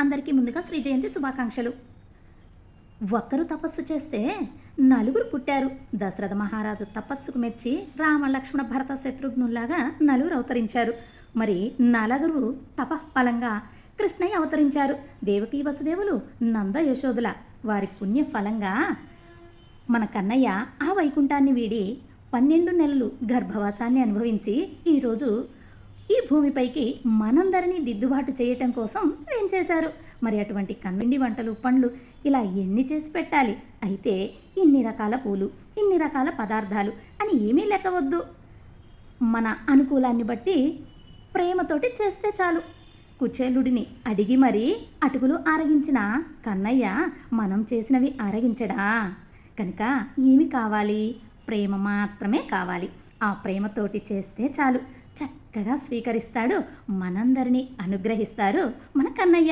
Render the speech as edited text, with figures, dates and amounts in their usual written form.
అందరికీ ముందుగా శ్రీ జయంతి శుభాకాంక్షలు. ఒక్కరు తపస్సు చేస్తే నలుగురు పుట్టారు. దశరథ మహారాజు తపస్సుకు మెచ్చి రామ లక్ష్మణ భరత శత్రుఘ్నుల్లాగా నలుగురు అవతరించారు. మరి నలుగురు తపఃఫలంగా కృష్ణయ్య అవతరించారు. దేవకీ వసుదేవులు నంద యశోదుల వారి పుణ్య ఫలంగా మన కన్నయ్య ఆ వైకుంఠాన్ని వీడి 12 నెలలు గర్భవాసాన్ని అనుభవించి ఈరోజు ఈ భూమిపైకి మనందరినీ దిద్దుబాటు చేయటం కోసం ఏం చేశారు. మరి అటువంటి కన్నండి వంటలు పండ్లు ఇలా ఎన్ని చేసి పెట్టాలి. అయితే ఇన్ని రకాల పూలు ఇన్ని రకాల పదార్థాలు అని ఏమీ లెక్కవద్దు. మన అనుకూలాన్ని బట్టి ప్రేమతోటి చేస్తే చాలు. కుచేలుడిని అడిగి మరీ అటుకులు ఆరగించిన కన్నయ్య మనం చేసినవి ఆరగించడా. కనుక ఏమి కావాలి? ప్రేమ మాత్రమే కావాలి. ఆ ప్రేమతోటి చేస్తే చాలు, చక్కగా స్వీకరిస్తాడు, మనందరినీ అనుగ్రహిస్తారు మన కన్నయ్య.